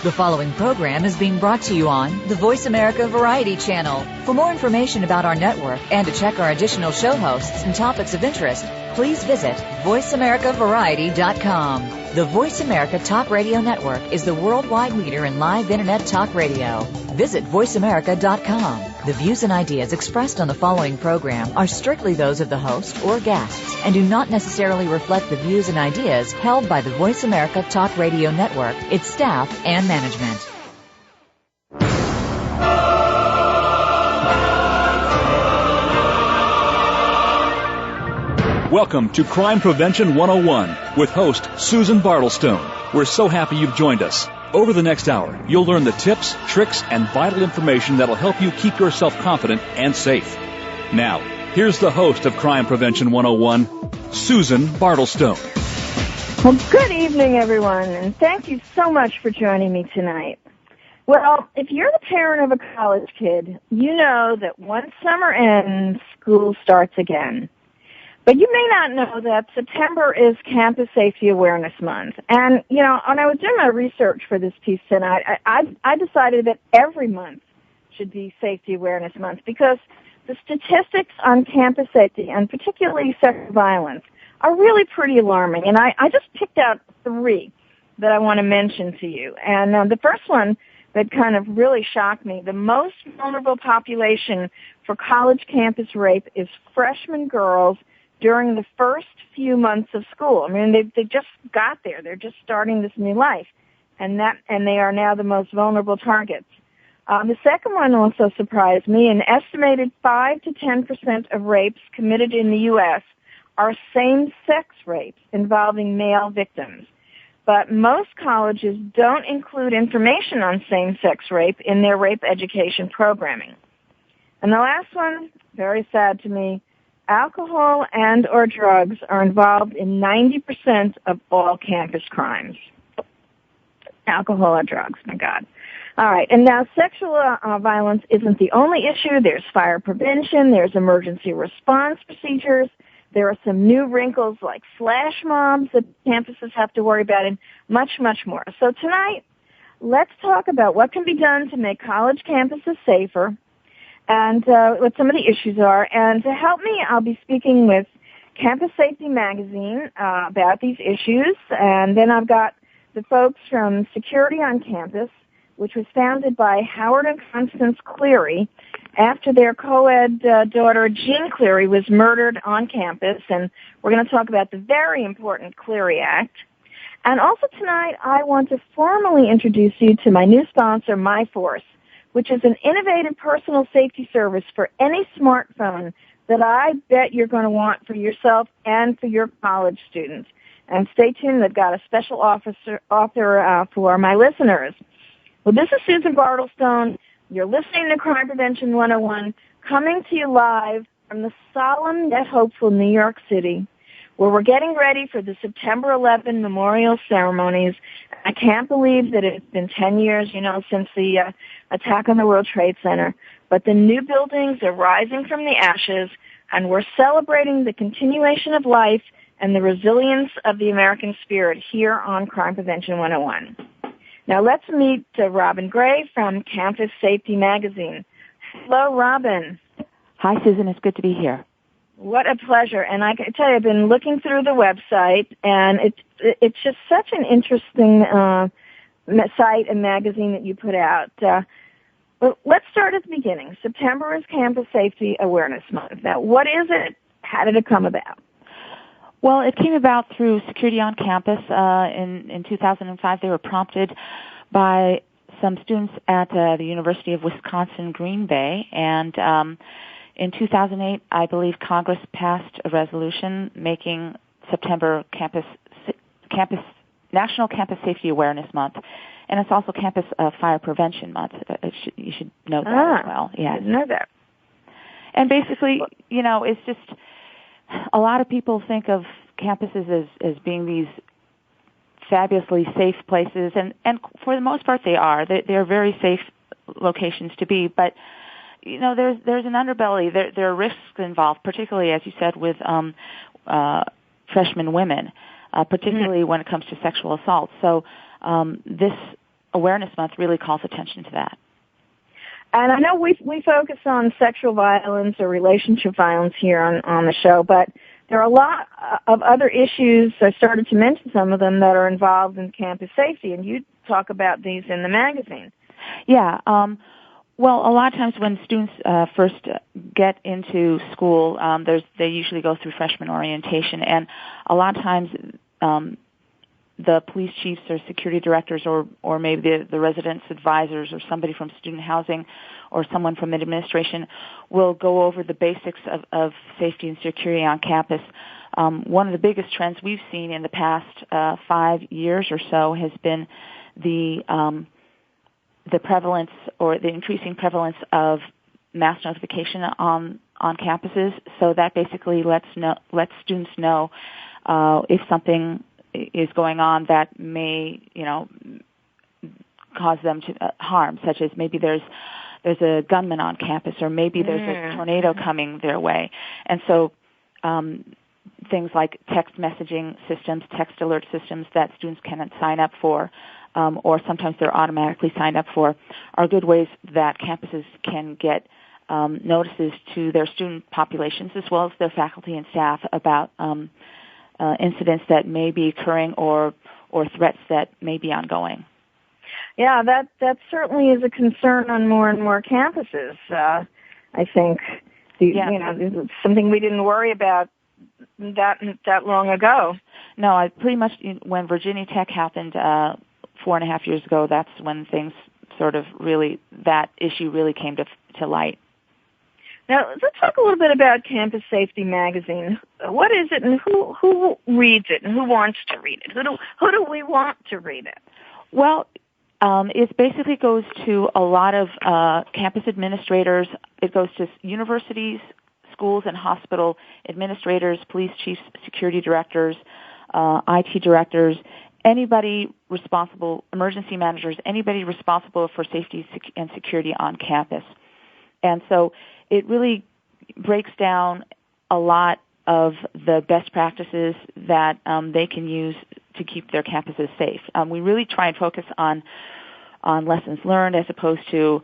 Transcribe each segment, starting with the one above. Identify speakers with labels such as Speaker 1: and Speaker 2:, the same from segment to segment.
Speaker 1: The following program is being brought to you on the Voice America Variety Channel. For more information about our network and to check our additional show hosts and topics of interest, please visit voiceamericavariety.com. The Voice America Talk Radio Network is the worldwide leader in live Internet talk radio. Visit voiceamerica.com. The views and ideas expressed on the following program are strictly those of the host or guests and do not necessarily reflect the views and ideas held by the Voice America Talk Radio Network, its staff, and management.
Speaker 2: Welcome to Crime Prevention 101 with host Susan Bartelstone. We're so happy you've joined us. Over the next hour, you'll learn the tips, tricks, and vital information that'll help you keep yourself confident and safe. Now, here's the host of Crime Prevention 101, Susan Bartelstone.
Speaker 3: Well, good evening, everyone, and thank you so much for joining me tonight. Well, if you're the parent of a college kid, you know that once summer ends, school starts again. But you may not know that September is Campus Safety Awareness Month. And, you know, when I was doing my research for this piece tonight, I decided that every month should be Safety Awareness Month because the statistics on campus safety, and particularly sexual violence, are really pretty alarming. And I just picked out 3 that I want to mention to you. And the first one that kind of really shocked me, the most vulnerable population for college campus rape is freshman girls during the first few months of school. I mean, they just got there. They're just starting this new life, and they are now the most vulnerable targets. The second one also surprised me. An estimated 5 to 10% of rapes committed in the U.S. are same-sex rapes involving male victims. But most colleges don't include information on same-sex rape in their rape education programming. And the last one, very sad to me, alcohol and or drugs are involved in 90% of all campus crimes. Alcohol or drugs, my God. All right, and now sexual violence isn't the only issue. There's fire prevention, there's emergency response procedures, there are some new wrinkles like flash mobs that campuses have to worry about, and much, much more. So tonight, let's talk about what can be done to make college campuses safer, and what some of the issues are. And to help me, I'll be speaking with Campus Safety Magazine about these issues. And then I've got the folks from Security on Campus, which was founded by Howard and Constance Clery after their co-ed daughter, Jeanne Clery, was murdered on campus. And we're going to talk about the very important Clery Act. And also tonight, I want to formally introduce you to my new sponsor, MyForce, which is an innovative personal safety service for any smartphone that I bet you're going to want for yourself and for your college students. And stay tuned, they've got a special offer for my listeners. Well, this is Susan Bartelstone. You're listening to Crime Prevention 101, coming to you live from the solemn yet hopeful New York City, where we're getting ready for the September 11 memorial ceremonies. I can't believe that it's been 10 years, since the attack on the World Trade Center. But the new buildings are rising from the ashes, and we're celebrating the continuation of life and the resilience of the American spirit here on Crime Prevention 101. Now let's meet Robin Gray from Campus Safety Magazine. Hello, Robin.
Speaker 4: Hi, Susan. It's good to be here.
Speaker 3: What a pleasure. And I can tell you, I've been looking through the website, and it's just such an interesting site and magazine that you put out. Well, let's start at the beginning. September is Campus Safety Awareness Month. Now, what is it? How did it come about?
Speaker 4: Well, it came about through Security on Campus. In 2005, they were prompted by some students at the University of Wisconsin Green Bay, and in 2008, I believe Congress passed a resolution making September National Campus Safety Awareness Month, and it's also Campus Fire Prevention Month. You should know that as well.
Speaker 3: Yeah, I didn't know that.
Speaker 4: And basically, it's just a lot of people think of campuses as being these fabulously safe places, and for the most part, they are. They're very safe locations to be, but there's an underbelly. There are risks involved, particularly, as you said, with freshman women, particularly when it comes to sexual assault. So this Awareness Month really calls attention to that.
Speaker 3: And I know we focus on sexual violence or relationship violence here on the show, but there are a lot of other issues. I started to mention some of them that are involved in campus safety, and you talk about these in the magazine.
Speaker 4: Yeah. Well, a lot of times when students first get into school, they usually go through freshman orientation, and a lot of times the police chiefs or security directors or maybe the residence advisors or somebody from student housing or someone from administration will go over the basics of safety and security on campus. One of the biggest trends we've seen in the past 5 years or so has been the prevalence or the increasing prevalence of mass notification on campuses. So that basically lets students know if something is going on that may, cause them to harm, such as maybe there's a gunman on campus, or maybe there's a tornado coming their way. And so things like text messaging systems, text alert systems that students can sign up for, or sometimes they're automatically signed up for, are good ways that campuses can get notices to their student populations as well as their faculty and staff about incidents that may be occurring or threats that may be ongoing.
Speaker 3: Yeah, that certainly is a concern on more and more campuses. I think it's something we didn't worry about that long ago.
Speaker 4: No, pretty much when Virginia Tech happened 4.5 years ago, that's when things that issue really came to light.
Speaker 3: Now, let's talk a little bit about Campus Safety Magazine. What is it, and who reads it, and who wants to read it? Who do we want to read it?
Speaker 4: Well, it basically goes to a lot of campus administrators. It goes to universities, schools, and hospital administrators, police chiefs, security directors, IT directors, anybody responsible, emergency managers, anybody responsible for safety and security on campus. And so it really breaks down a lot of the best practices that they can use to keep their campuses safe. We really try and focus on lessons learned as opposed to,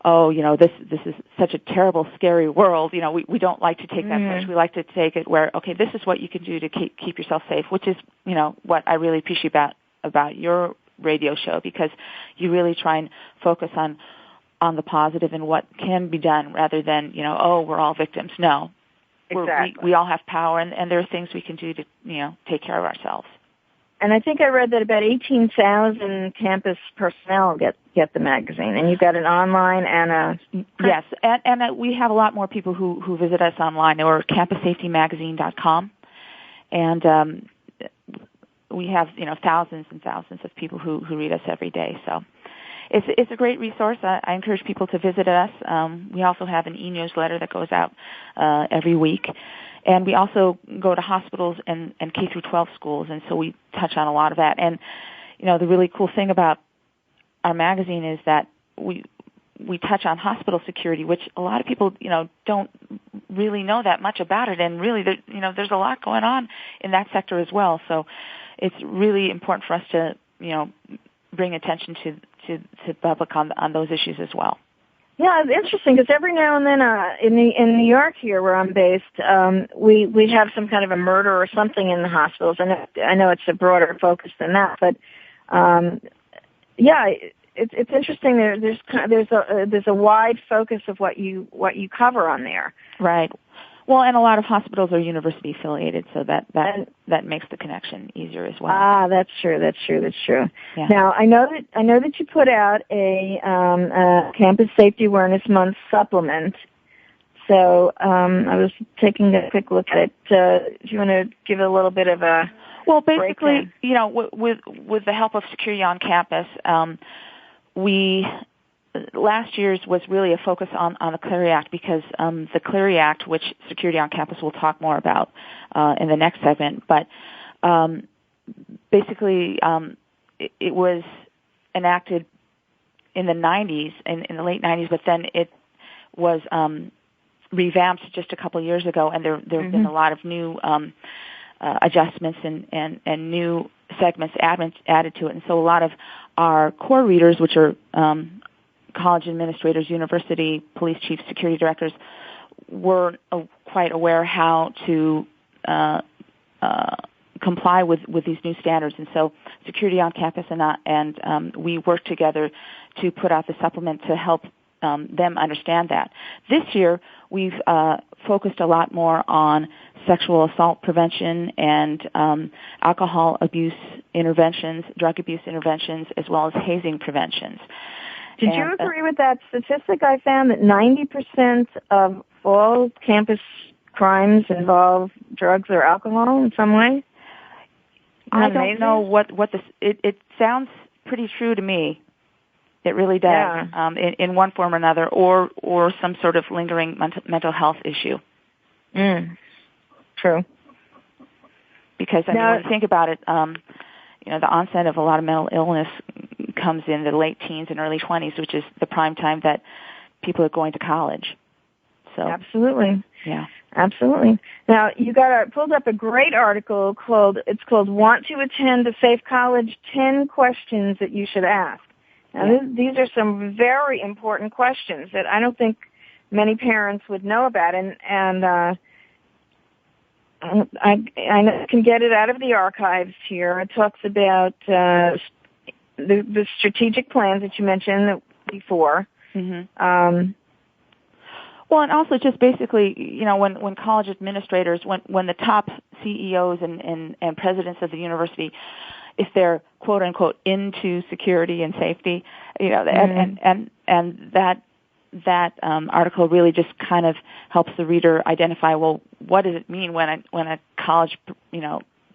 Speaker 4: this is such a terrible, scary world. We don't like to take that approach. We like to take it where, okay, this is what you can do to keep yourself safe, which is, what I really appreciate about your radio show, because you really try and focus on the positive and what can be done rather than, we're all victims. No.
Speaker 3: Exactly.
Speaker 4: We all have power, and there are things we can do to, take care of ourselves.
Speaker 3: And I think I read that about 18,000 campus personnel get the magazine, and you've got an online and a...
Speaker 4: Yes, and we have a lot more people who visit us online, or campussafetymagazine.com, and we have, thousands and thousands of people who read us every day, so... It's a great resource. I encourage people to visit us. We also have an e-newsletter that goes out every week. And we also go to hospitals and K through 12 schools, and so we touch on a lot of that. And, the really cool thing about our magazine is that we touch on hospital security, which a lot of people, don't really know that much about it. And really, there's a lot going on in that sector as well. So it's really important for us to, bring attention to public on those issues as well.
Speaker 3: Yeah, it's interesting because every now and then in New York here where I'm based, we have some kind of a murder or something in the hospitals, and I know it's a broader focus than that, but it's interesting. There's a wide focus of what you cover on there.
Speaker 4: Right. Well, and a lot of hospitals are university affiliated, so that makes the connection easier as well.
Speaker 3: Ah, that's true.
Speaker 4: Yeah.
Speaker 3: Now, I know that you put out a Campus Safety Awareness Month supplement. So I was taking a quick look at it. Do you want to give a little bit of a
Speaker 4: basically,
Speaker 3: breakdown?
Speaker 4: with the help of security on campus, last year's was really a focus on the Clery Act, because the Clery Act, which security on campus we'll talk more about in the next segment, but basically it was enacted in the 90s, in the late 90s, but then it was revamped just a couple of years ago, and there have been a lot of new adjustments and new segments added to it. And so a lot of our core readers, which are college administrators, university, police chiefs, security directors, were quite aware how to comply with these new standards. And so Security on Campus and we worked together to put out the supplement to help them understand that. This year, we've focused a lot more on sexual assault prevention and alcohol abuse interventions, drug abuse interventions, as well as hazing preventions.
Speaker 3: Did you agree with that statistic I found that 90% of all campus crimes involve drugs or alcohol in some way?
Speaker 4: I don't know what it sounds pretty true to me. It really does,
Speaker 3: yeah.
Speaker 4: In one form or another, or some sort of lingering mental health issue.
Speaker 3: True.
Speaker 4: Because when you think about it, the onset of a lot of mental illness comes in the late teens and early 20s, which is the prime time that people are going to college. So
Speaker 3: absolutely,
Speaker 4: yeah,
Speaker 3: absolutely. Now you pulled up a great article called "Want to Attend a Safe College? 10 Questions That You Should Ask." Now these are some very important questions that I don't think many parents would know about, and I can get it out of the archives here. It talks about the strategic plans that you mentioned before.
Speaker 4: Mm-hmm. Well, and also just basically, when college administrators, when the top CEOs and presidents of the university, if they're quote unquote into security and safety, and that article really just kind of helps the reader identify, well, what does it mean when a college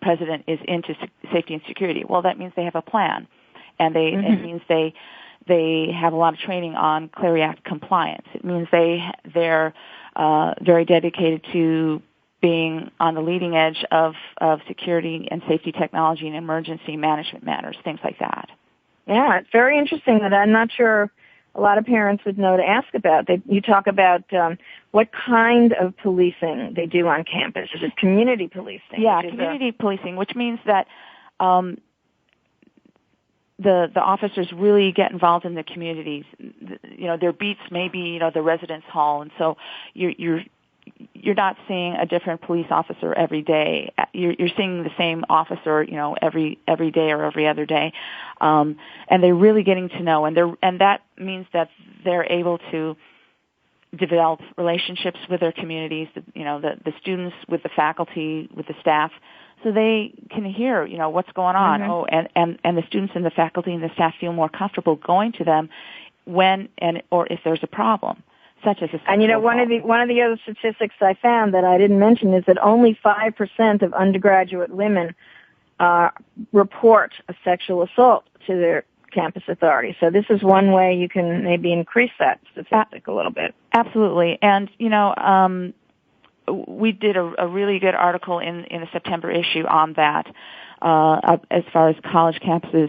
Speaker 4: president is into safety and security? Well, that means they have a plan, and it means they have a lot of training on Clery Act compliance. It means they're very dedicated to being on the leading edge of security and safety technology and emergency management matters, things like that.
Speaker 3: Yeah, it's very interesting that I'm not sure a lot of parents would know to ask about. You talk about what kind of policing they do on campus. Is it community policing?
Speaker 4: Yeah, community policing, which means that the officers really get involved in the communities. Their beats may be the residence hall, and so you're not seeing a different police officer every day. You're seeing the same officer, every day or every other day, and they're really getting to know, and that means that they're able to develop relationships with their communities, the students with the faculty, with the staff, so they can hear, what's going on.
Speaker 3: Mm-hmm.
Speaker 4: And the students and the faculty and the staff feel more comfortable going to them or if there's a problem. Such as
Speaker 3: and one of the other statistics I found that I didn't mention is that only 5% of undergraduate women report a sexual assault to their campus authority. So this is one way you can maybe increase that statistic a little bit.
Speaker 4: Absolutely, and we did a really good article in the September issue on that, as far as college campuses,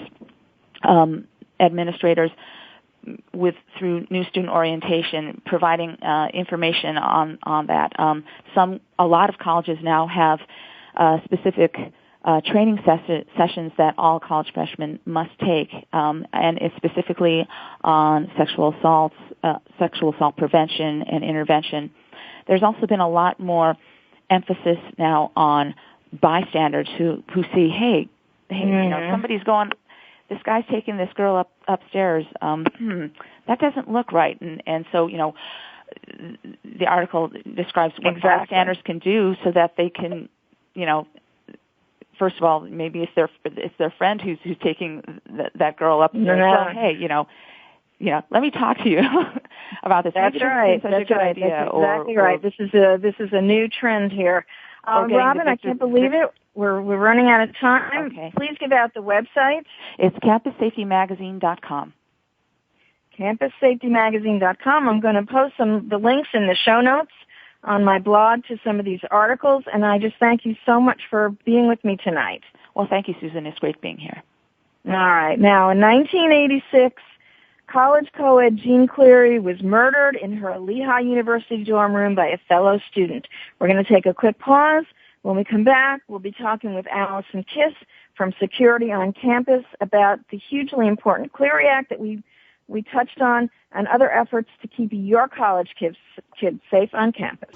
Speaker 4: administrators. Through new student orientation, providing information on that. A lot of colleges now have specific training sessions that all college freshmen must take, and it's specifically on sexual assault prevention and intervention. There's also been a lot more emphasis now on bystanders who see, hey, somebody's going. This guy's taking this girl upstairs. That doesn't look right. And so, the article describes what bystanders can do so that they can, first of all, maybe it's their friend who's taking that girl upstairs. So, hey, let me talk to you about this.
Speaker 3: That's right. That's right. That's exactly right. This is a new trend here. Robin, I can't believe it. We're running out of time.
Speaker 4: Okay.
Speaker 3: Please give out the website.
Speaker 4: It's CampusSafetyMagazine.com.
Speaker 3: CampusSafetyMagazine.com. I'm going to post the links in the show notes on my blog to some of these articles, and I just thank you so much for being with me tonight.
Speaker 4: Well, thank you, Susan. It's great being here.
Speaker 3: All right. Now, in 1986, college co-ed Jeanne Clery was murdered in her Lehigh University dorm room by a fellow student. We're going to take a quick pause. When we come back, we'll be talking with Allison Kiss from security on campus about the hugely important Clery Act that we touched on, and other efforts to keep your college kids safe on campus.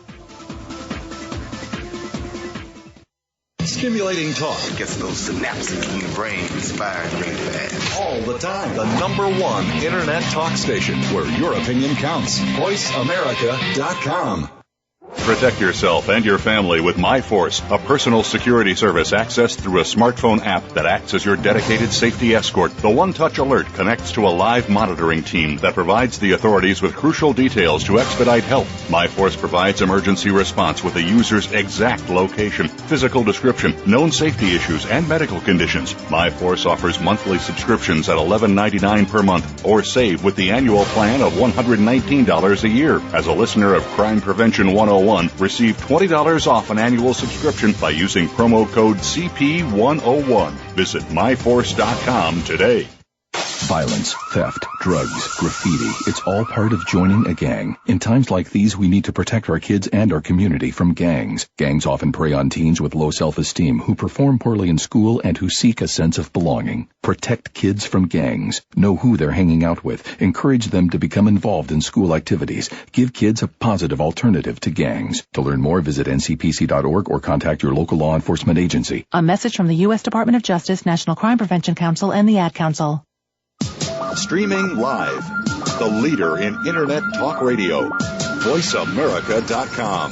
Speaker 5: Stimulating talk.
Speaker 6: It gets those synapses in the brain firing really fast.
Speaker 5: All the time. The #1 Internet talk station where your opinion counts. VoiceAmerica.com.
Speaker 7: Protect yourself and your family with MyForce, a personal security service accessed through a smartphone app that acts as your dedicated safety escort. The one-touch alert connects to a live monitoring team that provides the authorities with crucial details to expedite help. MyForce provides emergency response with the user's exact location, physical description, known safety issues, and medical conditions. MyForce offers monthly subscriptions at $11.99 per month, or save with the annual plan of $119 a year. As a listener of Crime Prevention 101, receive $20 off an annual subscription by using promo code CP101. Visit MyForce.com today.
Speaker 8: Violence, theft, drugs, graffiti, it's all part of joining a gang. In times like these, we need to protect our kids and our community from gangs. Gangs often prey on teens with low self-esteem who perform poorly in school and who seek a sense of belonging. Protect kids from gangs. Know who they're hanging out with. Encourage them to become involved in school activities. Give kids a positive alternative to gangs. To learn more, visit ncpc.org or contact your local law enforcement agency.
Speaker 9: A message from the U.S. Department of Justice, National Crime Prevention Council, and the Ad Council.
Speaker 5: Streaming live. The leader in Internet talk radio. VoiceAmerica.com.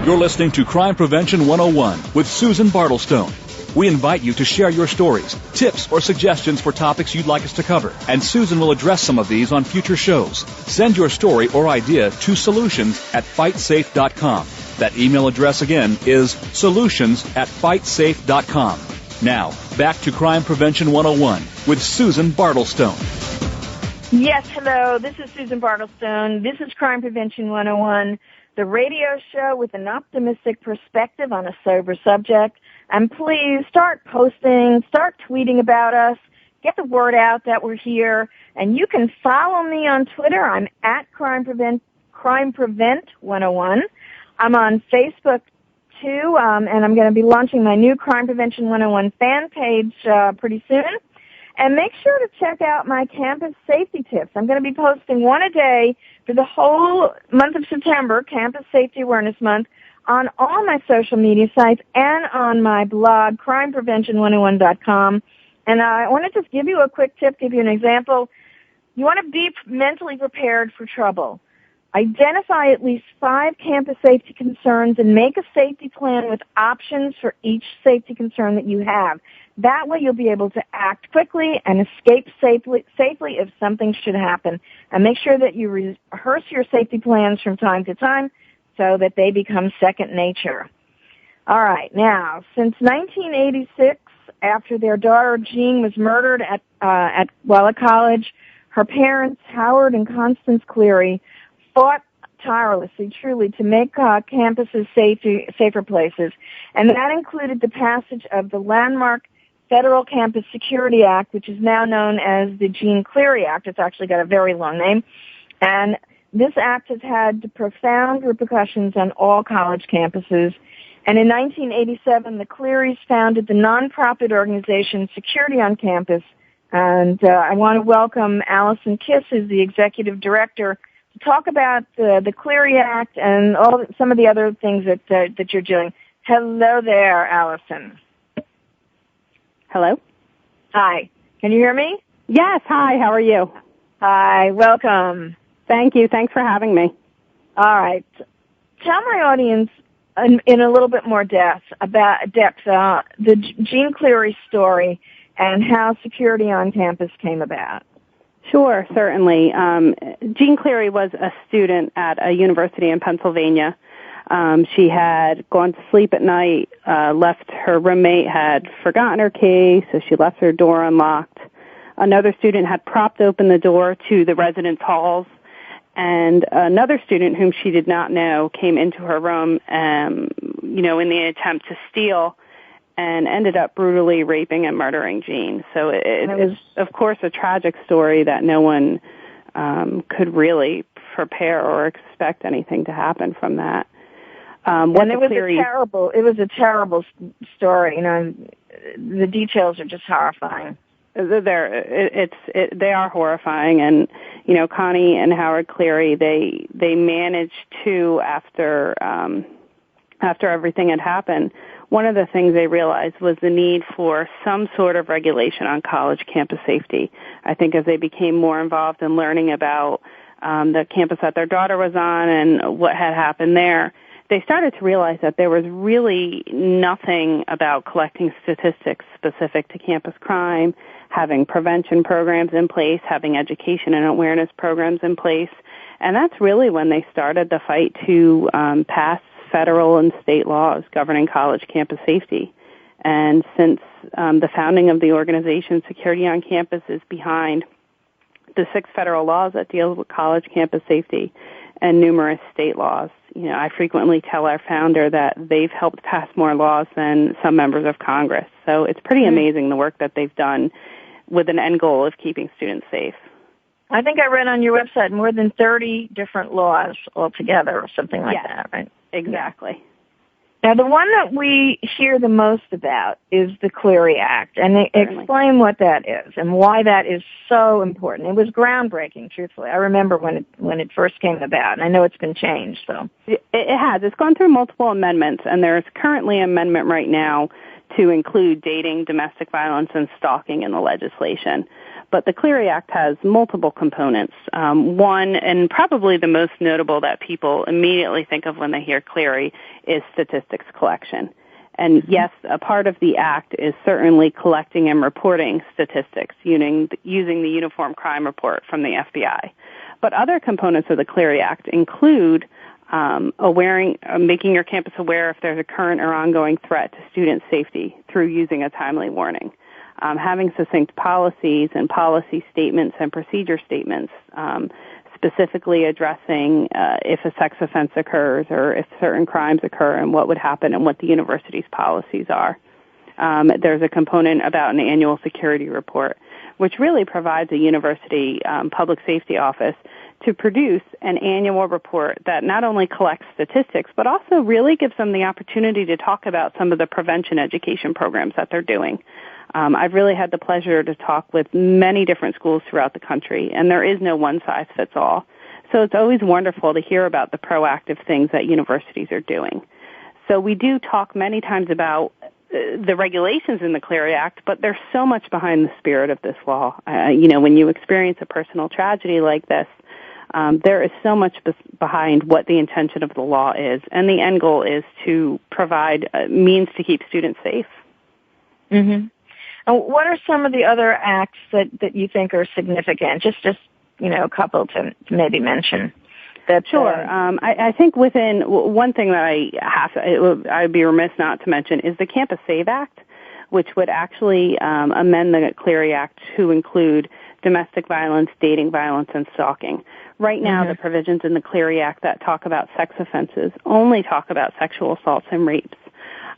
Speaker 2: You're listening to Crime Prevention 101 with Susan Bartelstone. We invite you to share your stories, tips, or suggestions for topics you'd like us to cover, and Susan will address some of these on future shows. Send your story or idea to solutions@fightsafe.com. That email address again is solutions@fightsafe.com. Now, back to Crime Prevention 101 with Susan Bartelstone.
Speaker 3: Yes, hello, this is Susan Bartelstone. This is Crime Prevention 101, the radio show with an optimistic perspective on a sober subject. And please start posting, start tweeting about us, get the word out that we're here. And you can follow me on Twitter. I'm at Crime Prevent 101. I'm on Facebook too, and I'm going to be launching my new Crime Prevention 101 fan page pretty soon. And make sure to check out my campus safety tips. I'm going to be posting one a day for the whole month of September, Campus Safety Awareness Month, on all my social media sites and on my blog, crimeprevention101.com. And I want to just give you a quick tip, give you an example. You want to be mentally prepared for trouble. Identify at least 5 campus safety concerns and make a safety plan with options for each safety concern that you have. That way you'll be able to act quickly and escape safely if something should happen. And make sure that you rehearse your safety plans from time to time so that they become second nature. All right, now, since 1986, after their daughter Jeanne was murdered at college, her parents, Howard and Constance Clery, fought tirelessly, truly, to make campuses safer places. And that included the passage of the landmark Federal Campus Security Act, which is now known as the Jeanne Clery Act. It's actually got a very long name. And this act has had profound repercussions on all college campuses. And in 1987, the Clerys founded the nonprofit organization Security on Campus. And I want to welcome Allison Kiss, who's the executive director, to talk about the Clery Act and some of the other things that you're doing. Hello there, Allison.
Speaker 10: Hello.
Speaker 3: Hi. Can you hear me?
Speaker 10: Yes. Hi. How are you?
Speaker 3: Hi. Welcome.
Speaker 10: Thank you. Thanks for having me.
Speaker 3: All right. Tell my audience in a little bit more depth the Jeanne Clery story and how security on campus came about.
Speaker 10: Sure, certainly. Jeanne Clery was a student at a university in Pennsylvania. She had gone to sleep at night, left her roommate had forgotten her key, so she left her door unlocked. Another student had propped open the door to the residence halls, and another student whom she did not know came into her room, in the attempt to steal, and ended up brutally raping and murdering Jeanne. So it is, of course, a tragic story that no one could really prepare or expect anything to happen from that.
Speaker 3: And it was a terrible story. You know, the details are just horrifying.
Speaker 10: They are horrifying, and you know, Connie and Howard Clery, they managed to, after everything had happened, one of the things they realized was the need for some sort of regulation on college campus safety. I think as they became more involved in learning about the campus that their daughter was on and what had happened there, they started to realize that there was really nothing about collecting statistics specific to campus crime, having prevention programs in place, having education and awareness programs in place. And that's really when they started the fight to pass federal and state laws governing college campus safety. And since the founding of the organization, Security on Campus is behind the 6 federal laws that deal with college campus safety and numerous state laws. You know, I frequently tell our founder that they've helped pass more laws than some members of Congress. So it's pretty amazing the work that they've done with an end goal of keeping students safe.
Speaker 3: I think I read on your website more than 30 different laws altogether or something like that, right?
Speaker 10: Exactly.
Speaker 3: Now, the one that we hear the most about is the Clery Act, and explain what that is and why that is so important. It was groundbreaking, truthfully. I remember when it first came about, and I know it's been changed, so.
Speaker 10: It has. It's gone through multiple amendments, and there's currently an amendment right now to include dating, domestic violence, and stalking in the legislation. But the Clery Act has multiple components. One, and probably the most notable that people immediately think of when they hear Clery, is statistics collection. And yes, a part of the Act is certainly collecting and reporting statistics using the Uniform Crime Report from the FBI. But other components of the Clery Act include making your campus aware if there's a current or ongoing threat to student safety through using a timely warning. Having succinct policies and policy statements and procedure statements, specifically addressing if a sex offense occurs or if certain crimes occur and what would happen and what the university's policies are. There's a component about an annual security report, which really provides a university public safety office to produce an annual report that not only collects statistics, but also really gives them the opportunity to talk about some of the prevention education programs that they're doing. I've really had the pleasure to talk with many different schools throughout the country, and there is no one-size-fits-all. So it's always wonderful to hear about the proactive things that universities are doing. So we do talk many times about the regulations in the Clery Act, but there's so much behind the spirit of this law. When you experience a personal tragedy like this, there is so much behind what the intention of the law is, and the end goal is to provide means to keep students safe.
Speaker 3: Mm-hmm. What are some of the other acts that you think are significant? Just a couple to maybe mention.
Speaker 10: Sure. I think within one thing that I'd be remiss not to mention is the Campus Save Act, which would actually amend the Clery Act to include domestic violence, dating violence, and stalking. Right now, the provisions in the Clery Act that talk about sex offenses only talk about sexual assaults and rapes.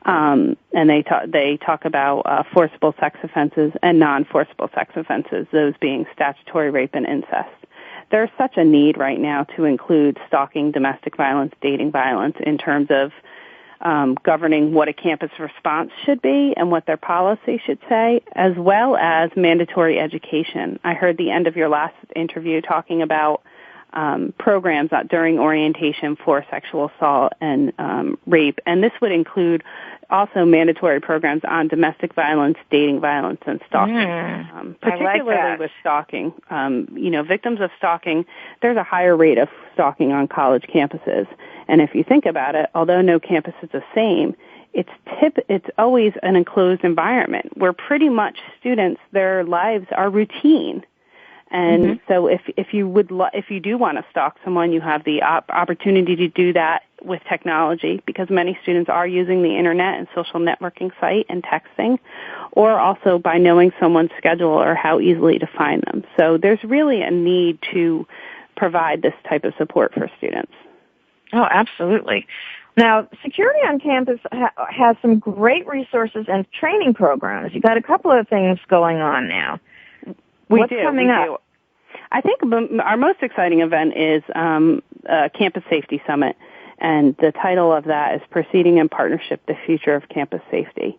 Speaker 10: And they talk about forcible sex offenses and non-forcible sex offenses, those being statutory rape and incest. There's such a need right now to include stalking, domestic violence, dating violence in terms of governing what a campus response should be and what their policy should say, as well as mandatory education. I heard the end of your last interview talking about programs during orientation for sexual assault and rape, and this would include also mandatory programs on domestic violence, dating violence, and stalking, particularly with stalking. Victims of stalking, there's a higher rate of stalking on college campuses, and if you think about it, although no campus is the same, it's always an enclosed environment where pretty much students, their lives are routine. And so if you do want to stalk someone, you have the opportunity to do that with technology, because many students are using the internet and social networking site and texting, or also by knowing someone's schedule or how easily to find them. So there's really a need to provide this type of support for students.
Speaker 3: Oh, absolutely. Now, Security on Campus has some great resources and training programs. You've got a couple of things going on now. What's coming up?
Speaker 10: I think our most exciting event is Campus Safety Summit, and the title of that is Proceeding in Partnership, the Future of Campus Safety.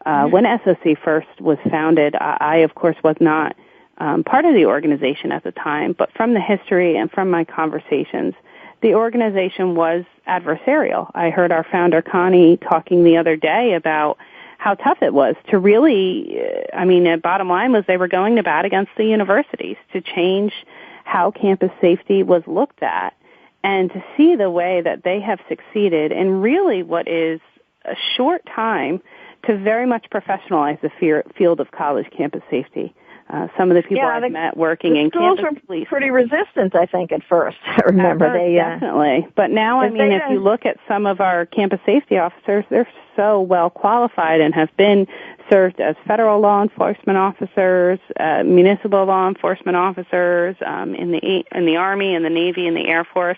Speaker 10: When SOC first was founded, I of course was not part of the organization at the time, but from the history and from my conversations, the organization was adversarial. I heard our founder, Connie, talking the other day about how tough it was to really, the bottom line was they were going to bat against the universities to change how campus safety was looked at, and to see the way that they have succeeded in really what is a short time to very much professionalize the field of college campus safety. Some of the people I've met working in campus
Speaker 3: police. Schools were pretty resistant, I think, at first. I remember
Speaker 10: definitely. But now, if you look at some of our campus safety officers, they're so well qualified and have been served as federal law enforcement officers, municipal law enforcement officers, in the Army, in the Navy, in the Air Force.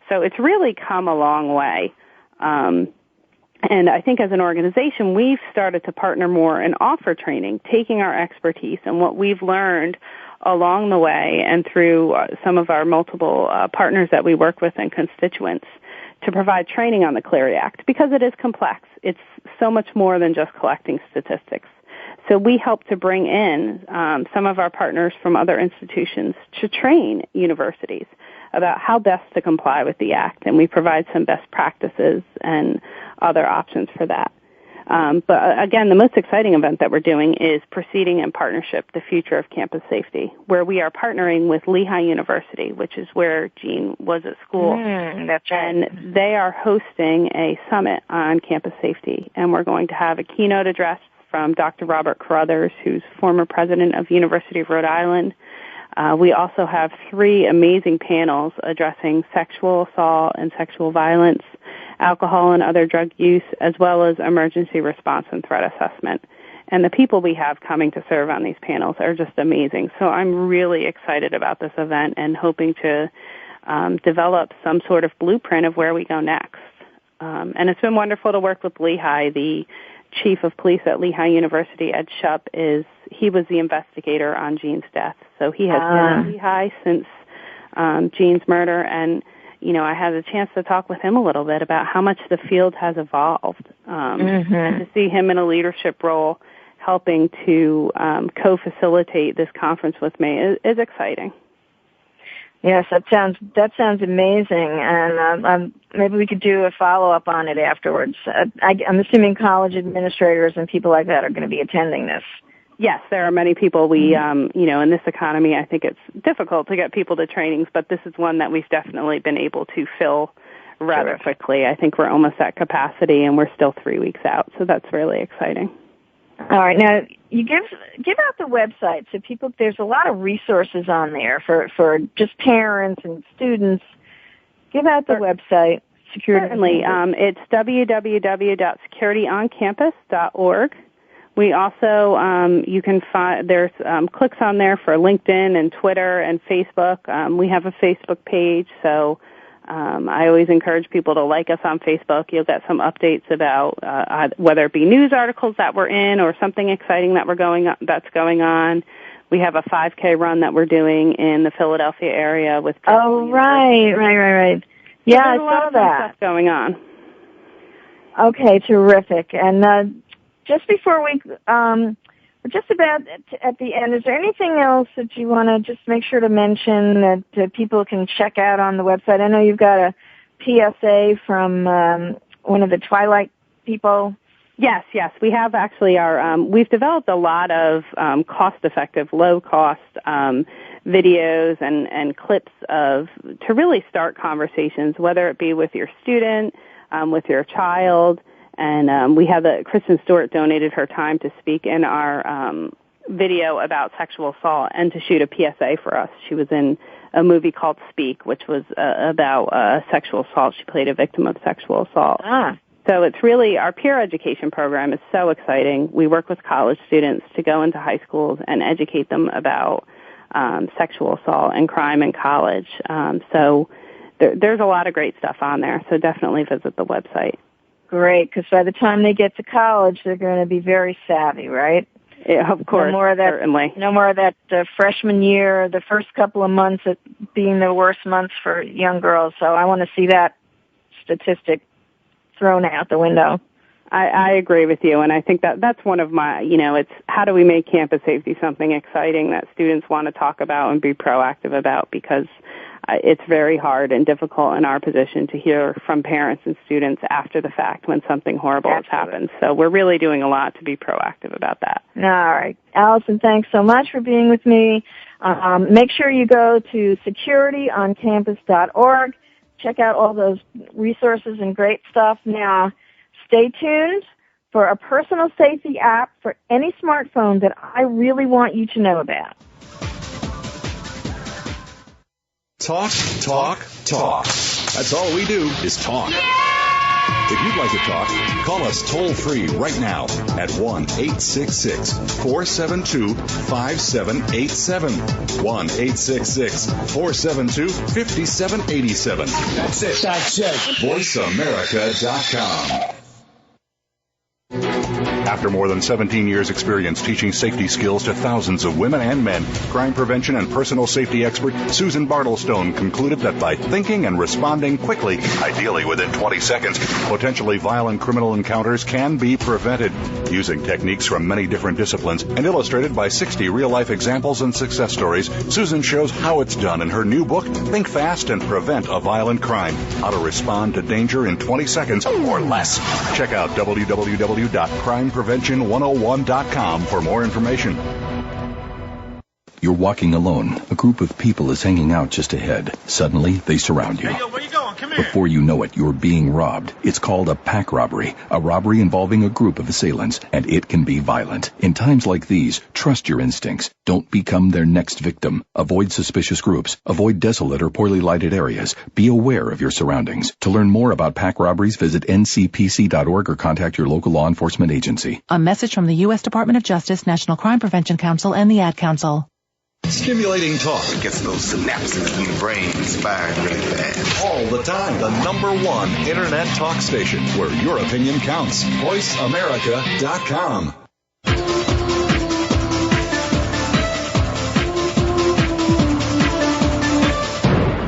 Speaker 10: So it's really come a long way. And I think as an organization, we've started to partner more and offer training, taking our expertise and what we've learned along the way and through some of our multiple partners that we work with and constituents to provide training on the Clery Act, because it is complex. It's so much more than just collecting statistics. So we help to bring in some of our partners from other institutions to train universities about how best to comply with the Act, and we provide some best practices and other options for that. But again, the most exciting event that we're doing is Proceeding in Partnership, the Future of Campus Safety, where we are partnering with Lehigh University, which is where Jeanne was at school.
Speaker 3: That's right.
Speaker 10: And they are hosting a summit on campus safety, and we're going to have a keynote address from Dr. Robert Carruthers, who's former president of the University of Rhode Island. We also have 3 amazing panels addressing sexual assault and sexual violence, alcohol and other drug use, as well as emergency response and threat assessment. And the people we have coming to serve on these panels are just amazing. So I'm really excited about this event and hoping to develop some sort of blueprint of where we go next. And it's been wonderful to work with Lehigh. The chief of police at Lehigh University, Ed Shupp, he was the investigator on Jeanne's death. So he has been at Lehigh since Jeanne's murder, and I had a chance to talk with him a little bit about how much the field has evolved, and to see him in a leadership role helping to co-facilitate this conference with me is exciting.
Speaker 3: Yes, that sounds amazing, and maybe we could do a follow-up on it afterwards. I'm assuming college administrators and people like that are going to be attending this.
Speaker 10: Yes, there are many people. We, in this economy, I think it's difficult to get people to trainings, but this is one that we've definitely been able to fill rather quickly. I think we're almost at capacity, and we're still 3 weeks out, so that's really exciting.
Speaker 3: All right, now you give out the website so people. There's a lot of resources on there for just parents and students. Give out the website.
Speaker 10: Certainly, it's www.securityoncampus.org. We also, you can find, there's clicks on there for LinkedIn and Twitter and Facebook. We have a Facebook page, so I always encourage people to like us on Facebook. You'll get some updates about whether it be news articles that we're in or something exciting that's going on. We have a 5K run that we're doing in the Philadelphia area with.
Speaker 3: Oh, right. Yeah, I saw that.
Speaker 10: Stuff going on.
Speaker 3: Okay, terrific. And just before we're just about at the end, is there anything else that you want to just make sure to mention that people can check out on the website? I know you've got a PSA from one of the Twilight people.
Speaker 10: Yes. We have actually we've developed a lot of cost-effective, low-cost videos and clips to really start conversations, whether it be with your student, with your child. And we have Kristen Stewart donated her time to speak in our video about sexual assault and to shoot a PSA for us. She was in a movie called Speak, which was about sexual assault. She played a victim of sexual assault. So it's really, our peer education program is so exciting. We work with college students to go into high schools and educate them about sexual assault and crime in college. So there's a lot of great stuff on there, so definitely visit the website.
Speaker 3: Great, because by the time they get to college, they're going to be very savvy, right?
Speaker 10: Yeah, of course,
Speaker 3: no more of that,
Speaker 10: certainly.
Speaker 3: No more of that freshman year, the first couple of months being the worst months for young girls. So I want to see that statistic thrown out the window.
Speaker 10: I agree with you, and I think that's one of my, it's how do we make campus safety something exciting that students want to talk about and be proactive about, because it's very hard and difficult in our position to hear from parents and students after the fact when something horrible has happened. So we're really doing a lot to be proactive about that.
Speaker 3: All right. Allison, thanks so much for being with me. Make sure you go to securityoncampus.org. Check out all those resources and great stuff. Now, stay tuned for a personal safety app for any smartphone that I really want you to know about.
Speaker 5: Talk, talk, talk. That's all we do is talk. If you'd like to talk, call us toll-free right now at 1-866-472-5787. 1-866-472-5787. That's it. VoiceAmerica.com.
Speaker 7: After more than 17 years' experience teaching safety skills to thousands of women and men, crime prevention and personal safety expert Susan Bartelstone concluded that by thinking and responding quickly, ideally within 20 seconds, potentially violent criminal encounters can be prevented. Using techniques from many different disciplines and illustrated by 60 real-life examples and success stories, Susan shows how it's done in her new book, Think Fast and Prevent a Violent Crime: How to Respond to Danger in 20 Seconds or Less. Check out www.crimeprevention101.com for more information.
Speaker 8: You're walking alone. A group of people is hanging out just ahead. Suddenly, they surround you.
Speaker 11: Hey, yo, where you going? Come here.
Speaker 8: Before you know it, you're being robbed. It's called a pack robbery, a robbery involving a group of assailants, and it can be violent. In times like these, trust your instincts. Don't become their next victim. Avoid suspicious groups. Avoid desolate or poorly lighted areas. Be aware of your surroundings. To learn more about pack robberies, visit ncpc.org or contact your local law enforcement agency.
Speaker 9: A message from the U.S. Department of Justice, National Crime Prevention Council, and the Ad Council.
Speaker 5: Stimulating talk.
Speaker 6: It gets those synapses in the brain firing really fast.
Speaker 5: All the time. The #1 Internet talk station where your opinion counts. VoiceAmerica.com.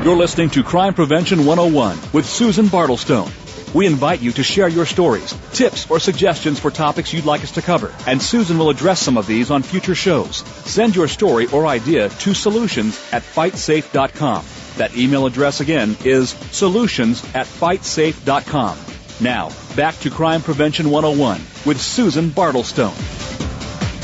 Speaker 2: You're listening to Crime Prevention 101 with Susan Bartelstone. We invite you to share your stories, tips, or suggestions for topics you'd like us to cover, and Susan will address some of these on future shows. Send your story or idea to solutions@fightsafe.com. That email address again is solutions@fightsafe.com. Now, back to Crime Prevention 101 with Susan Bartelstone.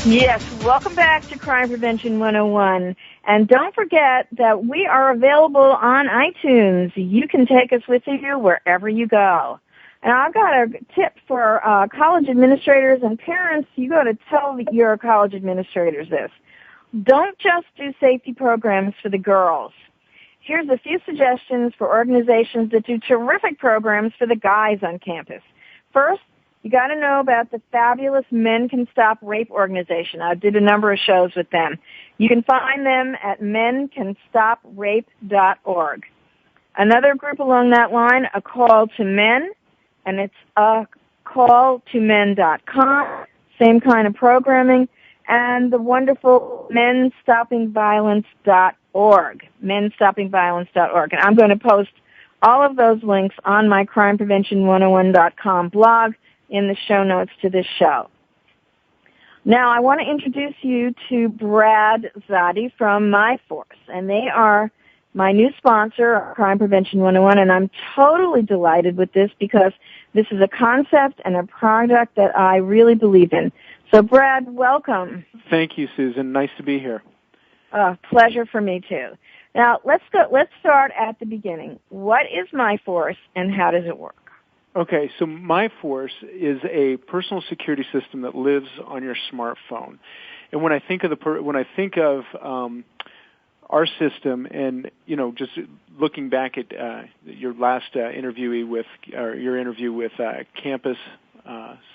Speaker 3: Yes, welcome back to Crime Prevention 101. And don't forget that we are available on iTunes. You can take us with you wherever you go. And I've got a tip for college administrators and parents. You got to tell your college administrators this. Don't just do safety programs for the girls. Here's a few suggestions for organizations that do terrific programs for the guys on campus. First, you got to know about the fabulous Men Can Stop Rape organization. I did a number of shows with them. You can find them at mencanstoprape.org. Another group along that line, A Call to Men, and it's acalltomen.com. Same kind of programming. And the wonderful menstoppingviolence.org, menstoppingviolence.org. And I'm going to post all of those links on my crimeprevention101.com blog in the show notes to this show. Now, I want to introduce you to Brad Zadi from MyForce, and they are my new sponsor, Crime Prevention 101, and I'm totally delighted with this because this is a concept and a product that I really believe in. So, Brad, welcome.
Speaker 11: Thank you, Susan. Nice to be here.
Speaker 3: Pleasure for me, too. Now, let's start at the beginning. What is MyForce, and how does it work?
Speaker 11: Okay, so MyForce is a personal security system that lives on your smartphone. And when I think of our system, and just looking back at your last interview with campus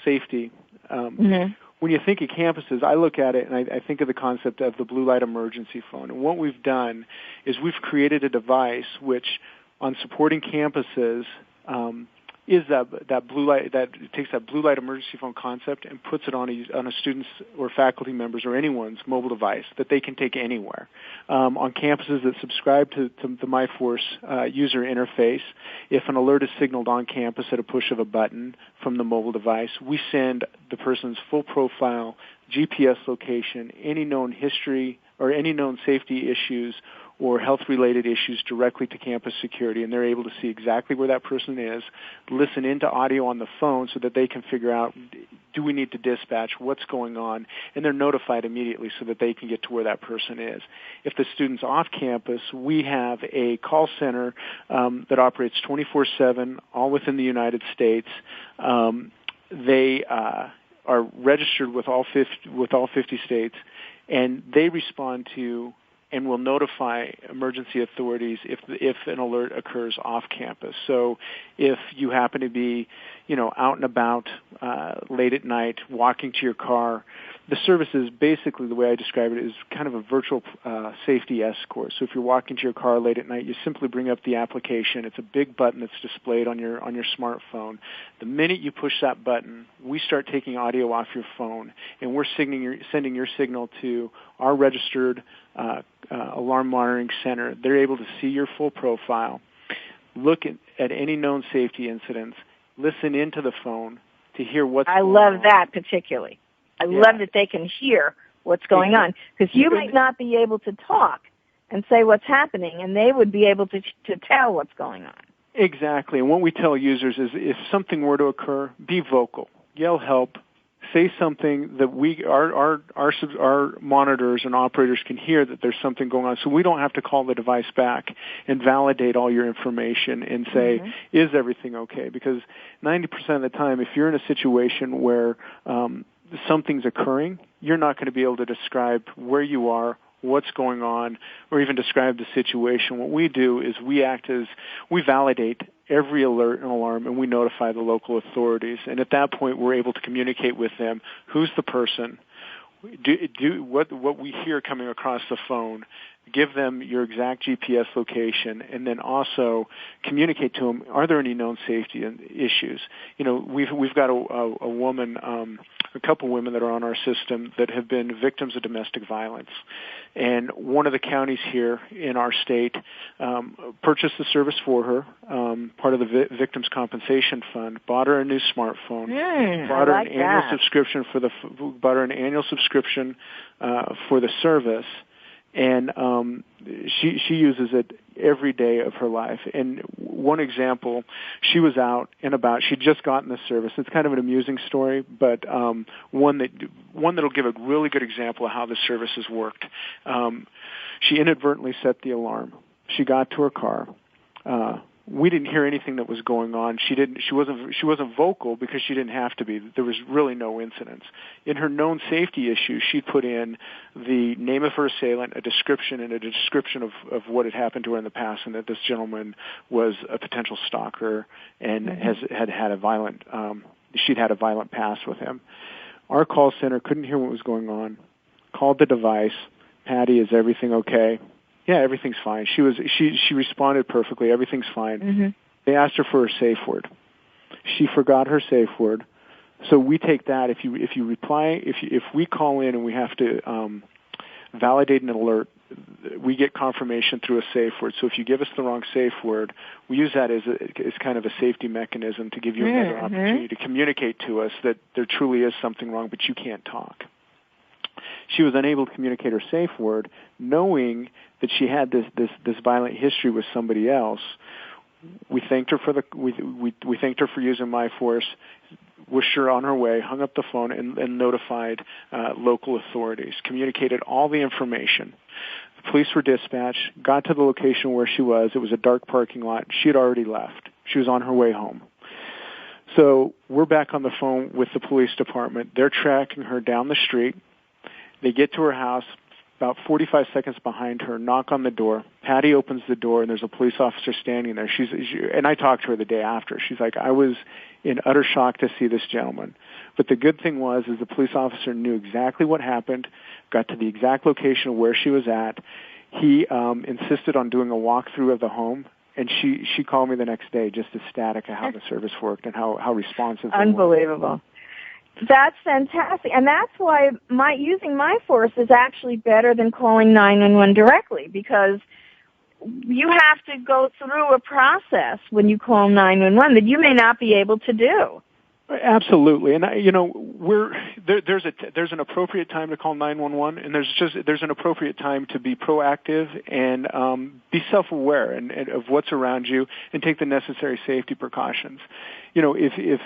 Speaker 11: safety, when you think of campuses, I look at it and I think of the concept of the blue light emergency phone. And what we've done is we've created a device which, on supporting campuses, is that blue light, that takes that blue light emergency phone concept and puts it on a student's or faculty members or anyone's mobile device that they can take anywhere. On campuses that subscribe to the MyForce user interface, if an alert is signaled on campus at a push of a button from the mobile device, we send the person's full profile, GPS location, any known history or any known safety issues or health-related issues directly to campus security, and they're able to see exactly where that person is, listen into audio on the phone so that they can figure out, do we need to dispatch, what's going on, and they're notified immediately so that they can get to where that person is. If the student's off campus, we have a call center that operates 24/7, all within the United States. They are registered with all 50 states, and they respond to and will notify emergency authorities if an alert occurs off campus. So if you happen to be, out and about late at night, walking to your car, the service is basically, the way I describe it, is kind of a virtual safety escort. So if you're walking to your car late at night, you simply bring up the application. It's a big button that's displayed on your smartphone. The minute you push that button, we start taking audio off your phone, and we're sending your signal to our registered alarm monitoring center. They're able to see your full profile, look at any known safety incidents, listen into the phone to hear what's going on.
Speaker 3: I love that particularly. I love that they can hear what's going on, because you might not be able to talk and say what's happening, and they would be able to tell what's going on.
Speaker 11: Exactly. And what we tell users is if something were to occur, be vocal, yell help, say something that our monitors and operators can hear that there's something going on, so we don't have to call the device back and validate all your information and say, is everything okay? Because 90% of the time, if you're in a situation where something's occurring, you're not going to be able to describe where you are, what's going on, or even describe the situation. What we do is we validate every alert and alarm, and we notify the local authorities. And at that point, we're able to communicate with them who's the person, do what we hear coming across the phone, give them your exact GPS location, and then also communicate to them, are there any known safety issues? We've got a woman, a couple women that are on our system that have been victims of domestic violence. And one of the counties here in our state purchased the service for her, part of the Victims Compensation Fund, bought her a new smartphone, bought her an annual subscription bought her an annual subscription for the service. And she uses it every day of her life. And one example, she was out and about. She'd just gotten the service. It's kind of an amusing story, but one that'll give a really good example of how the service has worked. She inadvertently set the alarm. She got to her car. We didn't hear anything that was going on. She wasn't vocal because she didn't have to be. There was really no incidents. In her known safety issues, she put in the name of her assailant, a description of what had happened to her in the past, and that this gentleman was a potential stalker and had a violent she'd had a violent past with him. Our call center couldn't hear what was going on. Called the device. Patty, is everything okay? Yeah, everything's fine. She responded perfectly. Everything's fine. They asked her for her safe word. She forgot her safe word. So we take that. If you reply, if we call in and we have to validate an alert, we get confirmation through a safe word. So if you give us the wrong safe word, we use that as kind of a safety mechanism to give you another opportunity to communicate to us that there truly is something wrong, but you can't talk. She was unable to communicate her safe word, knowing that she had this violent history with somebody else. We thanked her we thanked her for using MyForce, wished her on her way, hung up the phone, and notified local authorities. Communicated all the information. The police were dispatched. Got to the location where she was. It was a dark parking lot. She had already left. She was on her way home. So we're back on the phone with the police department. They're tracking her down the street. They get to her house, about 45 seconds behind her, knock on the door. Patty opens the door, and there's a police officer standing there. And I talked to her the day after. She's like, I was in utter shock to see this gentleman. But the good thing is the police officer knew exactly what happened, got to the exact location of where she was at. He insisted on doing a walkthrough of the home, And she called me the next day just ecstatic at how the service worked and how responsive they were.
Speaker 3: Unbelievable. That's fantastic. And that's why using MyForce is actually better than calling 911 directly, because you have to go through a process when you call 911 that you may not be able to do.
Speaker 11: Absolutely, and there's an appropriate time to call 911, and there's an appropriate time to be proactive and be self-aware and of what's around you and take the necessary safety precautions. If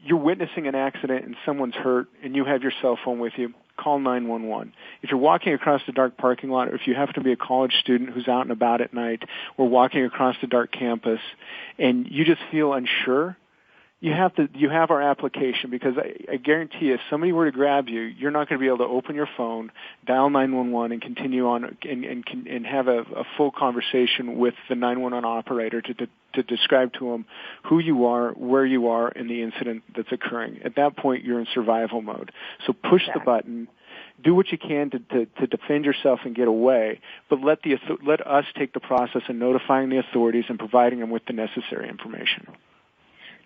Speaker 11: you're witnessing an accident and someone's hurt and you have your cell phone with you, call 911. If you're walking across the dark parking lot, or if you happen to be a college student who's out and about at night or walking across the dark campus and you just feel unsure, you have our application, because I guarantee if somebody were to grab you, you're not going to be able to open your phone, dial 911, and continue on and have a full conversation with the 911 operator to describe to them who you are, where you are, and the incident that's occurring. At that point, you're in survival mode. So push the button. Do what you can to defend yourself and get away, but let us take the process of notifying the authorities and providing them with the necessary information.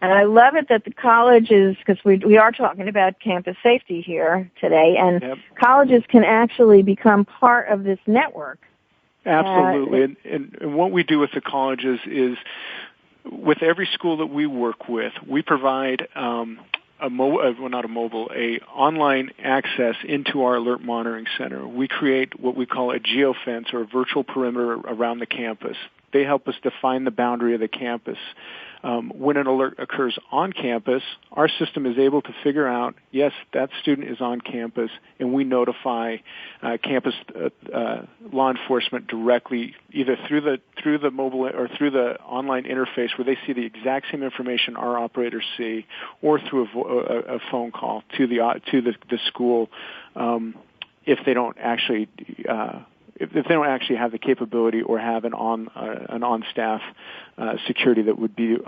Speaker 3: And I love it that the colleges, because we are talking about campus safety here today, and colleges can actually become part of this network.
Speaker 11: Absolutely. And what we do with the colleges is, with every school that we work with, we provide online access into our alert monitoring center. We create what we call a geofence, or a virtual perimeter around the campus. They help us define the boundary of the campus. When an alert occurs on campus, our system is able to figure out, yes, that student is on campus, and we notify campus law enforcement directly, either through the mobile or through the online interface, where they see the exact same information our operators see, or through a phone call to the school, if they don't actually. If they don't actually have the capability or have an on-staff security that would be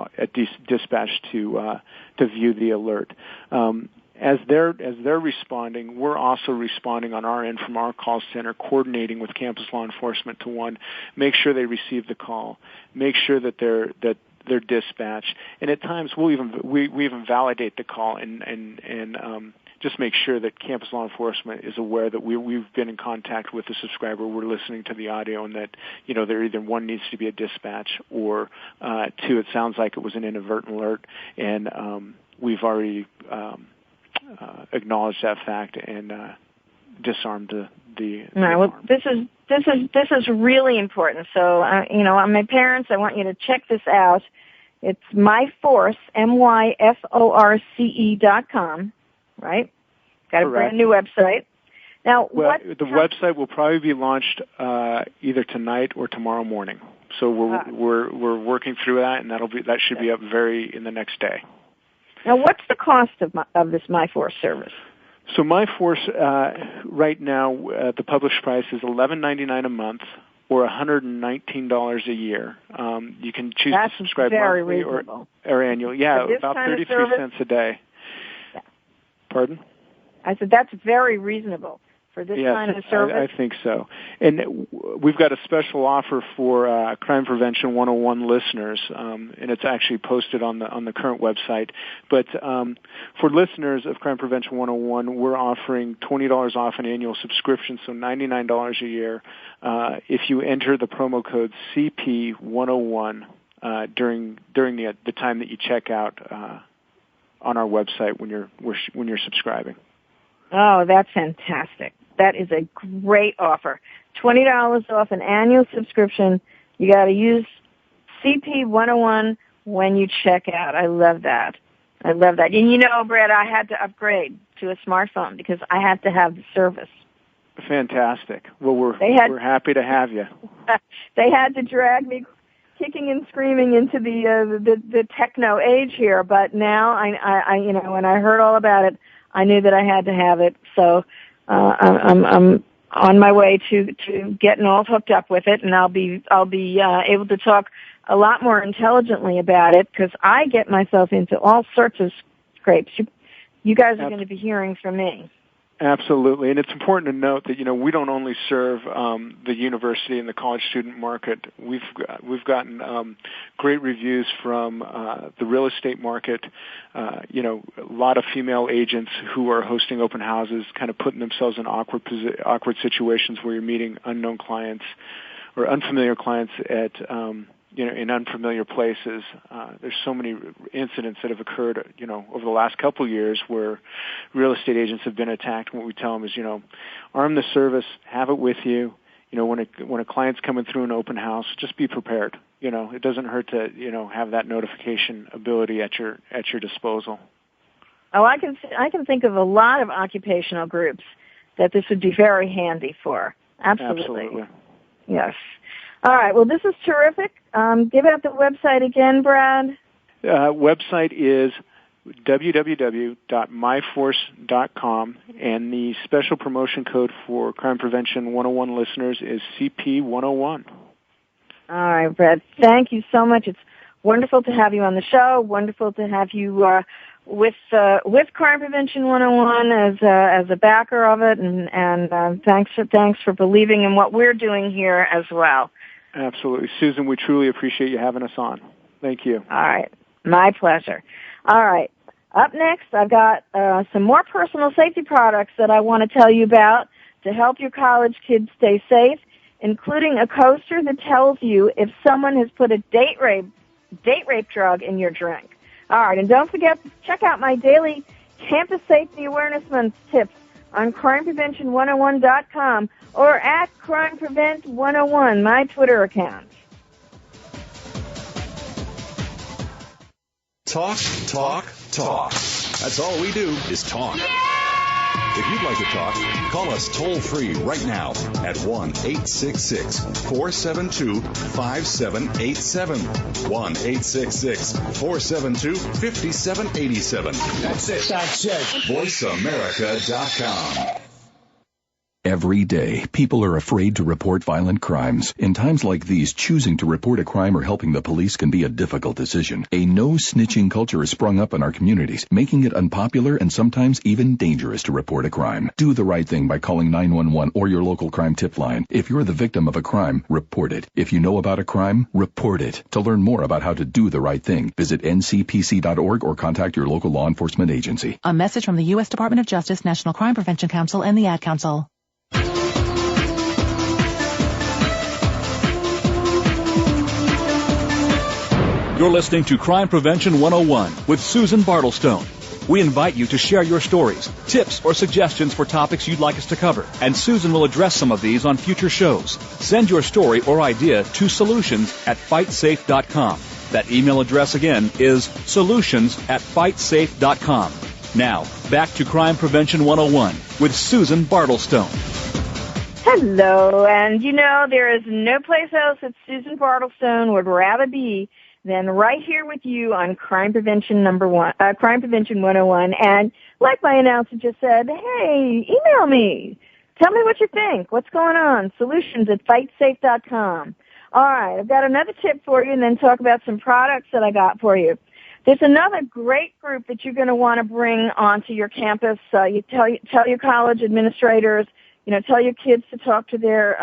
Speaker 11: dispatched to view the alert. As they're responding, we're also responding on our end from our call center, coordinating with campus law enforcement to make sure they receive the call, make sure that they're dispatched, and at times we even validate the call and just make sure that campus law enforcement is aware that we've been in contact with the subscriber, we're listening to the audio, and that there either one needs to be a dispatch, or two, it sounds like it was an inadvertent alert, and we've already acknowledged that fact and disarmed the.
Speaker 3: All right. Well, this is really important. So my parents, I want you to check this out. It's MyForce, MyForce.com. Right? Got a brand new website. Now,
Speaker 11: the website will probably be launched either tonight or tomorrow morning. So we're working through that, and that should be up in the next day.
Speaker 3: Now, what's the cost of this MyForce service?
Speaker 11: So MyForce right now, the published price is $11.99 a month, or $119 a year. You can choose to subscribe monthly or annual. Yeah, about 33 cents a day. Pardon?
Speaker 3: I said that's very reasonable for this kind of service.
Speaker 11: I think so. And we've got a special offer for Crime Prevention 101 listeners, and it's actually posted on the current website. But for listeners of Crime Prevention 101, we're offering $20 off an annual subscription, so $99 a year, if you enter the promo code CP101 during the time that you check out on our website when you're subscribing.
Speaker 3: Oh, that's fantastic. That is a great offer. $20 off an annual subscription. You got to use CP101 when you check out. I love that. And Brad, I had to upgrade to a smartphone because I had to have the service.
Speaker 11: Fantastic. Well, we're happy to have you.
Speaker 3: They had to drag me kicking and screaming into the techno age here, but now I when I heard all about it, I knew that I had to have it. So I'm on my way to getting all hooked up with it, and I'll be able to talk a lot more intelligently about it, because I get myself into all sorts of scrapes. You guys are going to be hearing from me.
Speaker 11: Absolutely, and it's important to note that we don't only serve the university and the college student market. We've gotten great reviews from the real estate market. A lot of female agents who are hosting open houses, kind of putting themselves in awkward situations where you're meeting unknown clients or unfamiliar clients at in unfamiliar places. There's so many incidents that have occurred, over the last couple of years where real estate agents have been attacked. What we tell them is, arm the service, have it with you. When a client's coming through an open house, just be prepared. It doesn't hurt to, have that notification ability at your disposal.
Speaker 3: Oh, I can think of a lot of occupational groups that this would be very handy for. Absolutely. Yes. All right. Well, this is terrific. Give out the website again, Brad.
Speaker 11: Website is www.myforce.com, and the special promotion code for Crime Prevention 101 listeners is CP101.
Speaker 3: All right, Brad. Thank you so much. It's wonderful to have you on the show. Wonderful to have you with Crime Prevention 101 as a backer of it, and thanks for believing in what we're doing here as well.
Speaker 11: Absolutely. Susan, we truly appreciate you having us on. Thank you.
Speaker 3: All right. My pleasure. All right. Up next, I've got some more personal safety products that I want to tell you about to help your college kids stay safe, including a coaster that tells you if someone has put a date rape drug in your drink. All right. And don't forget to check out my daily Campus Safety Awareness Month tips on crimeprevention101.com or at crimeprevent101, my Twitter account.
Speaker 5: Talk. That's all we do is talk. If you'd like to talk, call us toll-free right now at 1-866-472-5787. 1-866-472-5787. That's it. VoiceAmerica.com.
Speaker 8: Every day, people are afraid to report violent crimes. In times like these, choosing to report a crime or helping the police can be a difficult decision. A no-snitching culture has sprung up in our communities, making it unpopular and sometimes even dangerous to report a crime. Do the right thing by calling 911 or your local crime tip line. If you're the victim of a crime, report it. If you know about a crime, report it. To learn more about how to do the right thing, visit ncpc.org or contact your local law enforcement agency.
Speaker 9: A message from the U.S. Department of Justice, National Crime Prevention Council, and the Ad Council.
Speaker 2: You're listening to Crime Prevention 101 with Susan Bartelstone. We invite you to share your stories, tips, or suggestions for topics you'd like us to cover, and Susan will address some of these on future shows. Send your story or idea to solutions@fightsafe.com. That email address again is solutions@fightsafe.com. Now, back to Crime Prevention 101 with Susan Bartelstone.
Speaker 3: Hello, and there is no place else that Susan Bartelstone would rather be than right here with you on Crime Prevention Crime Prevention 101. And like my announcer just said, hey, email me. Tell me what you think. What's going on? Solutions@fightsafe.com. All right, I've got another tip for you and then talk about some products that I got for you. There's another great group that you're going to want to bring onto your campus. You tell your college administrators, tell your kids to talk to their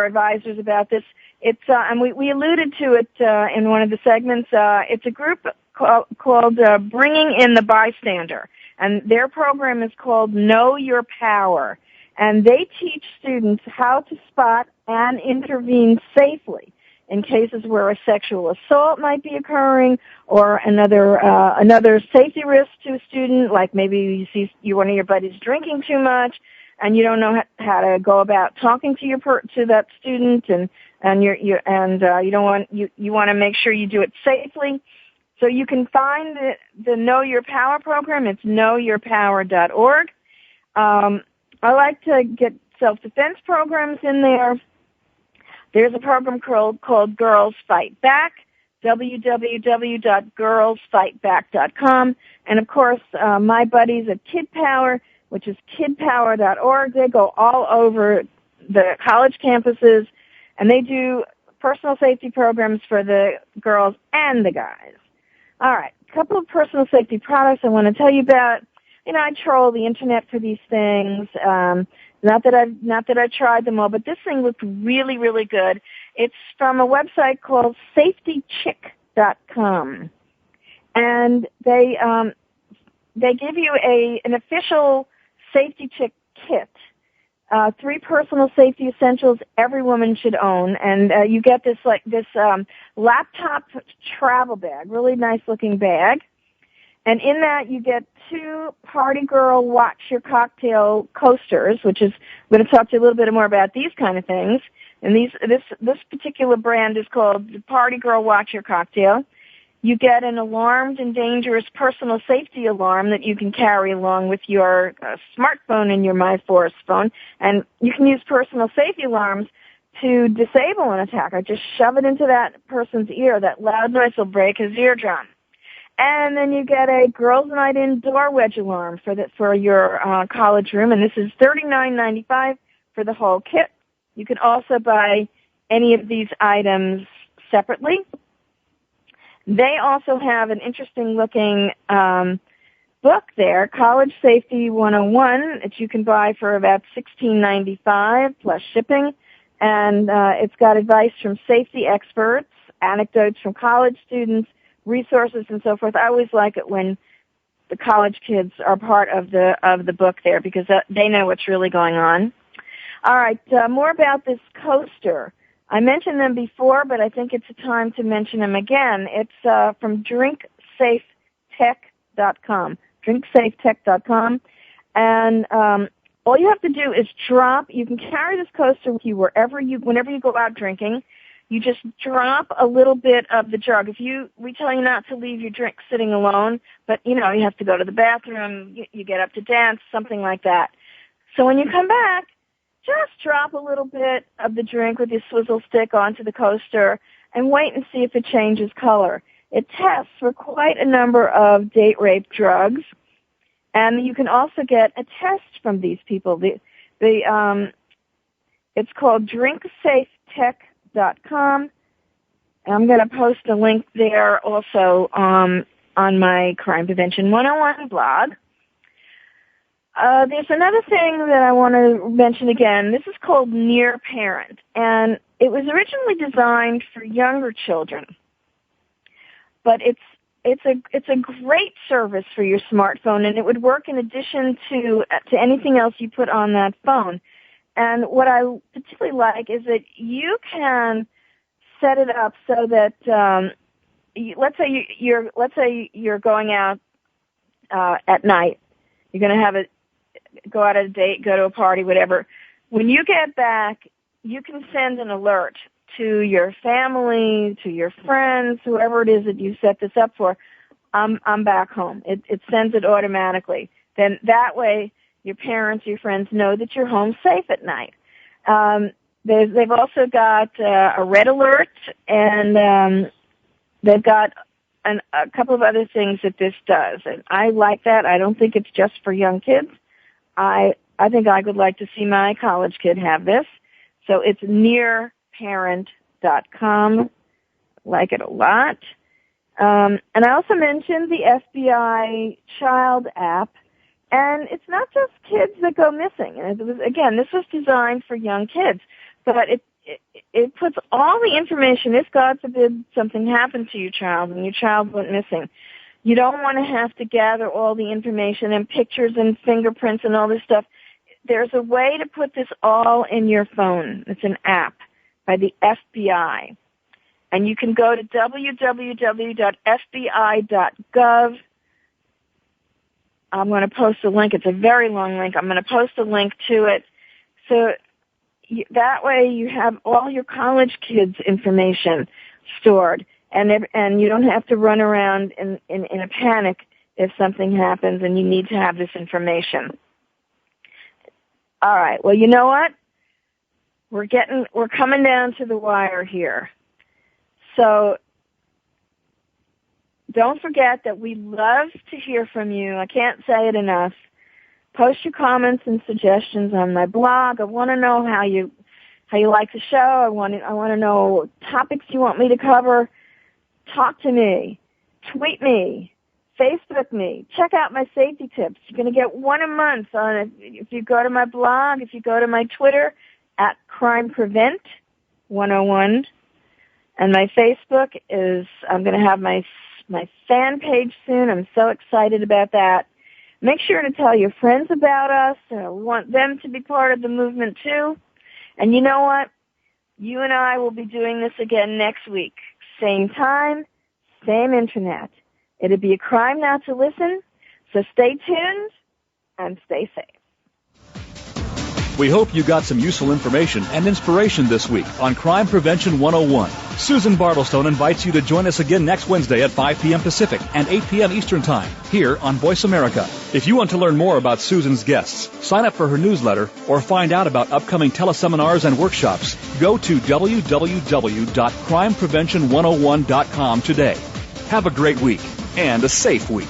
Speaker 3: advisors about this. It's and we alluded to it in one of the segments. It's a group called Bringing in the Bystander, and their program is called Know Your Power, and they teach students how to spot and intervene safely in cases where a sexual assault might be occurring or another safety risk to a student, like maybe you see one of your buddies drinking too much and you don't know how to go about talking to that student, and you want to make sure you do it safely. So you can find the Know Your Power program. It's knowyourpower.org. I like to get self-defense programs in there. There's a program called Girls Fight Back, www.girlsfightback.com. And, of course, my buddies at Kid Power, which is kidpower.org. They go all over the college campuses, and they do personal safety programs for the girls and the guys. All right, a couple of personal safety products I want to tell you about. I troll the internet for these things. Not that I've tried them all, but this thing looked really, really good. It's from a website called safetychick.com. And they give you an official Safety Chick kit. 3 personal safety essentials every woman should own, and you get this laptop travel bag, really nice looking bag, and in that you get 2 Party Girl Watch Your Cocktail coasters, which is I'm going to talk to you a little bit more about these kind of things. And this particular brand is called the Party Girl Watch Your Cocktail. You get an alarmed and dangerous personal safety alarm that you can carry along with your smartphone and your MyForce phone. And you can use personal safety alarms to disable an attacker. Just shove it into that person's ear. That loud noise will break his eardrum. And then you get a Girls Night In door wedge alarm for your college room. And this is $39.95 for the whole kit. You can also buy any of these items separately. They also have an interesting-looking book there, College Safety 101, that you can buy for about $16.95 plus shipping. And it's got advice from safety experts, anecdotes from college students, resources, and so forth. I always like it when the college kids are part of the book there because they know what's really going on. All right, more about this coaster. I mentioned them before, but I think it's a time to mention them again. It's from DrinkSafeTech.com, DrinkSafeTech.com, and all you have to do is you can carry this coaster with you whenever you go out drinking. You just drop a little bit of the jug. We tell you not to leave your drink sitting alone, but you have to go to the bathroom, you get up to dance, something like that. So when you come back, just drop a little bit of the drink with your swizzle stick onto the coaster and wait and see if it changes color. It tests for quite a number of date rape drugs, and you can also get a test from these people. It's called DrinkSafeTech.com, and I'm going to post a link there also on my Crime Prevention 101 blog. There's another thing that I want to mention again. This is called Near Parent, and it was originally designed for younger children, but it's a great service for your smartphone, and it would work in addition to anything else you put on that phone. And what I particularly like is that you can set it up so that let's say you're going out at night. You're going to go out on a date, go to a party, whatever. When you get back, you can send an alert to your family, to your friends, whoever it is that you set this up for. I'm back home. It sends it automatically. Then that way, your parents, your friends know that you're home safe at night. They've also got a red alert, and they've got a couple of other things that this does. And I like that. I don't think it's just for young kids. I think I would like to see my college kid have this. So it's nearparent.com. Like it a lot. And I also mentioned the FBI Child app. And it's not just kids that go missing. And this was designed for young kids. But it puts all the information, if God forbid something happened to your child and your child went missing. You don't want to have to gather all the information and pictures and fingerprints and all this stuff. There's a way to put this all in your phone. It's an app by the FBI. And you can go to www.fbi.gov. I'm going to post a link. It's a very long link. I'm going to post a link to it. So that way you have all your college kids' information stored. And you don't have to run around in a panic if something happens and you need to have this information. All right. Well, you know what? We're coming down to the wire here. So don't forget that we love to hear from you. I can't say it enough. Post your comments and suggestions on my blog. I want to know how you like the show. I want to know topics you want me to cover. Talk to me, tweet me, Facebook me. Check out my safety tips. You're going to get one a month on it if you go to my blog, if you go to my Twitter at Crime Prevent 101. And my Facebook is, I'm going to have my fan page soon. I'm so excited about that. Make sure to tell your friends about us. I want them to be part of the movement too. And you know what? You and I will be doing this again next week. Same time, same internet. It'll be a crime not to listen. So stay tuned and stay safe.
Speaker 2: We hope you got some useful information and inspiration this week on Crime Prevention 101. Susan Bartelstone invites you to join us again next Wednesday at 5 p.m. Pacific and 8 p.m. Eastern Time here on Voice America. If you want to learn more about Susan's guests, sign up for her newsletter, or find out about upcoming teleseminars and workshops, go to www.crimeprevention101.com today. Have a great week and a safe week.